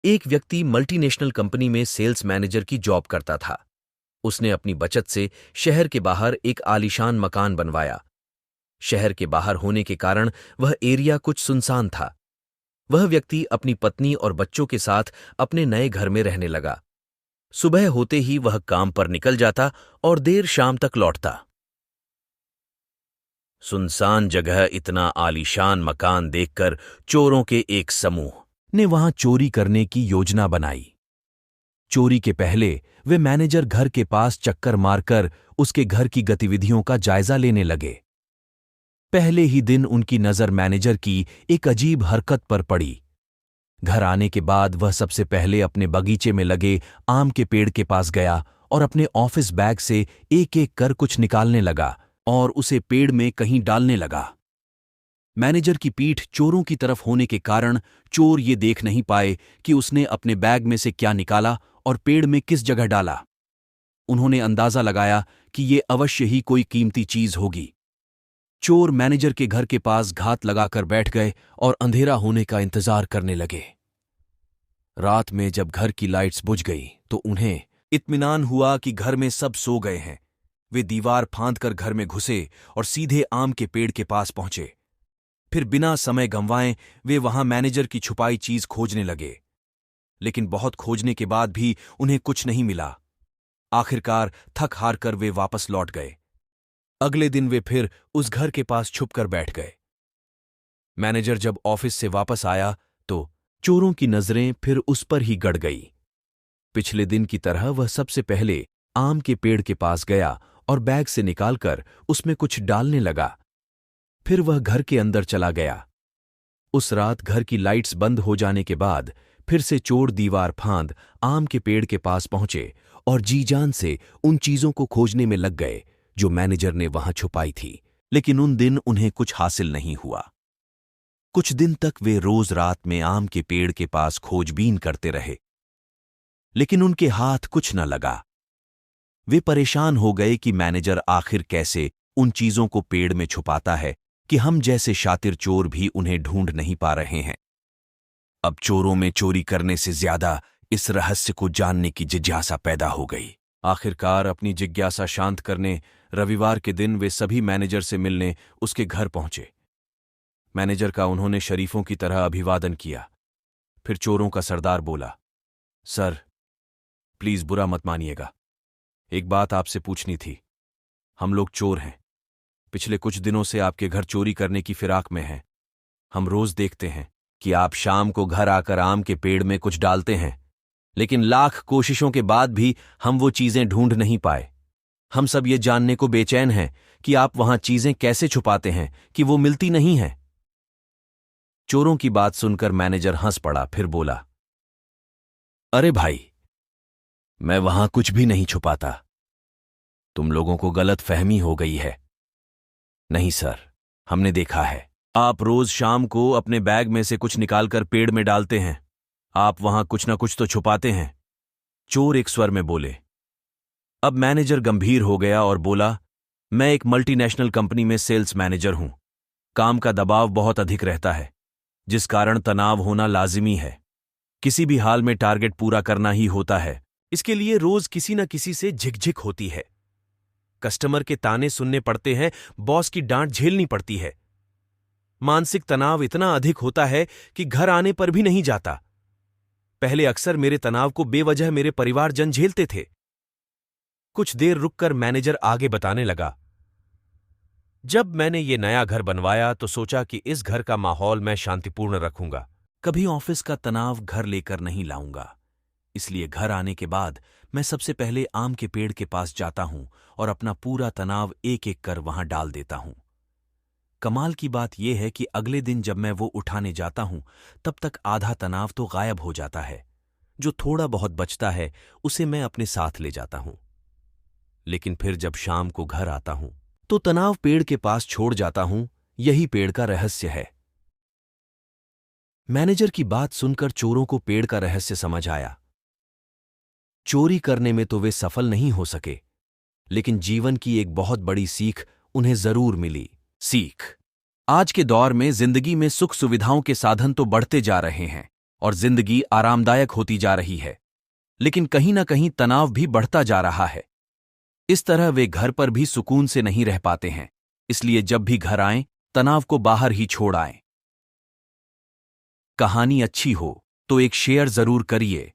एक व्यक्ति multinational company में सेल्स मैनेजर की जॉब करता था। उसने अपनी बचत से शहर के बाहर एक आलीशान मकान बनवाया। शहर के बाहर होने के कारण वह एरिया कुछ सुनसान था। वह व्यक्ति अपनी पत्नी और बच्चों के साथ अपने नए घर में रहने लगा। सुबह होते ही वह काम पर निकल जाता और देर शाम तक लौटता। सुनसान जगह इतना आलीशान मकान देखकर चोरों के एक समूह ने वहां चोरी करने की योजना बनाई। चोरी के पहले वे मैनेजर घर के पास चक्कर मारकर उसके घर की गतिविधियों का जायजा लेने लगे। पहले ही दिन उनकी नजर मैनेजर की एक अजीब हरकत पर पड़ी। घर आने के बाद वह सबसे पहले अपने बगीचे में लगे आम के पेड़ के पास गया और अपने ऑफिस बैग से एक एक कर कुछ निकालने लगा और उसे पेड़ में कहीं डालने लगा। मैनेजर की पीठ चोरों की तरफ होने के कारण चोर ये देख नहीं पाए कि उसने अपने बैग में से क्या निकाला और पेड़ में किस जगह डाला। उन्होंने अंदाजा लगाया कि ये अवश्य ही कोई कीमती चीज होगी। चोर मैनेजर के घर के पास घात लगाकर बैठ गए और अंधेरा होने का इंतजार करने लगे। रात में जब घर की लाइट्स बुझ गई तो उन्हें इत्मीनान हुआ कि घर में सब सो गए हैं। वे दीवार फांदकर घर में घुसे और सीधे आम के पेड़ के पास पहुंचे। फिर बिना समय गंवाए वे वहां मैनेजर की छुपाई चीज खोजने लगे, लेकिन बहुत खोजने के बाद भी उन्हें कुछ नहीं मिला। आखिरकार थक हार कर वे वापस लौट गए। अगले दिन वे फिर उस घर के पास छुपकर बैठ गए। मैनेजर जब ऑफिस से वापस आया तो चोरों की नजरें फिर उस पर ही गड़ गई। पिछले दिन की तरह वह सबसे पहले आम के पेड़ के पास गया और बैग से निकालकर उसमें कुछ डालने लगा। फिर वह घर के अंदर चला गया। उस रात घर की लाइट्स बंद हो जाने के बाद फिर से चोर दीवार फांद आम के पेड़ के पास पहुंचे और जी जान से उन चीजों को खोजने में लग गए जो मैनेजर ने वहां छुपाई थी, लेकिन उन दिन उन्हें कुछ हासिल नहीं हुआ। कुछ दिन तक वे रोज रात में आम के पेड़ के पास खोजबीन करते रहे, लेकिन उनके हाथ कुछ न लगा। वे परेशान हो गए कि मैनेजर आखिर कैसे उन चीजों को पेड़ में छुपाता है कि हम जैसे शातिर चोर भी उन्हें ढूंढ नहीं पा रहे हैं। अब चोरों में चोरी करने से ज्यादा इस रहस्य को जानने की जिज्ञासा पैदा हो गई। आखिरकार अपनी जिज्ञासा शांत करने रविवार के दिन वे सभी मैनेजर से मिलने उसके घर पहुंचे। मैनेजर का उन्होंने शरीफों की तरह अभिवादन किया। फिर चोरों का सरदार बोला, सर, प्लीज बुरा मत मानिएगा, एक बात आपसे पूछनी थी। हम लोग चोर हैं। पिछले कुछ दिनों से आपके घर चोरी करने की फिराक में हैं। हम रोज देखते हैं कि आप शाम को घर आकर आम के पेड़ में कुछ डालते हैं, लेकिन लाख कोशिशों के बाद भी हम वो चीजें ढूंढ नहीं पाए। हम सब ये जानने को बेचैन हैं कि आप वहां चीजें कैसे छुपाते हैं कि वो मिलती नहीं हैं। चोरों की बात सुनकर मैनेजर हंस पड़ा, फिर बोला, अरे भाई, मैं वहां कुछ भी नहीं छुपाता। तुम लोगों को गलत फहमी हो गई है। नहीं सर, हमने देखा है, आप रोज शाम को अपने बैग में से कुछ निकालकर पेड़ में डालते हैं। आप वहां कुछ ना कुछ तो छुपाते हैं। चोर एक स्वर में बोले। अब मैनेजर गंभीर हो गया और बोला, मैं एक मल्टीनेशनल कंपनी में सेल्स मैनेजर हूं। काम का दबाव बहुत अधिक रहता है, जिस कारण तनाव होना लाजिमी है। किसी भी हाल में टारगेट पूरा करना ही होता है। इसके लिए रोज किसी न किसी से झिकझिक होती है। कस्टमर के ताने सुनने पड़ते हैं, बॉस की डांट झेलनी पड़ती है। मानसिक तनाव इतना अधिक होता है कि घर आने पर भी नहीं जाता। पहले अक्सर मेरे तनाव को बेवजह मेरे परिवारजन झेलते थे। कुछ देर रुककर मैनेजर आगे बताने लगा, जब मैंने ये नया घर बनवाया तो सोचा कि इस घर का माहौल मैं शांतिपूर्ण रखूंगा। कभी ऑफिस का तनाव घर लेकर नहीं लाऊंगा। इसलिए घर आने के बाद मैं सबसे पहले आम के पेड़ के पास जाता हूं और अपना पूरा तनाव एक एक कर वहां डाल देता हूं। कमाल की बात यह है कि अगले दिन जब मैं वो उठाने जाता हूं तब तक आधा तनाव तो गायब हो जाता है। जो थोड़ा बहुत बचता है उसे मैं अपने साथ ले जाता हूं। लेकिन फिर जब शाम को घर आता हूं तो तनाव पेड़ के पास छोड़ जाता हूं। यही पेड़ का रहस्य है। मैनेजर की बात सुनकर चोरों को पेड़ का रहस्य समझ आया। चोरी करने में तो वे सफल नहीं हो सके, लेकिन जीवन की एक बहुत बड़ी सीख उन्हें जरूर मिली। सीख, आज के दौर में जिंदगी में सुख सुविधाओं के साधन तो बढ़ते जा रहे हैं, और जिंदगी आरामदायक होती जा रही है, लेकिन कहीं ना कहीं तनाव भी बढ़ता जा रहा है। इस तरह वे घर पर भी सुकून से नहीं रह पाते हैं, इसलिए जब भी घर आएं, तनाव को बाहर ही छोड़ आएं। कहानी अच्छी हो तो एक शेयर जरूर करिए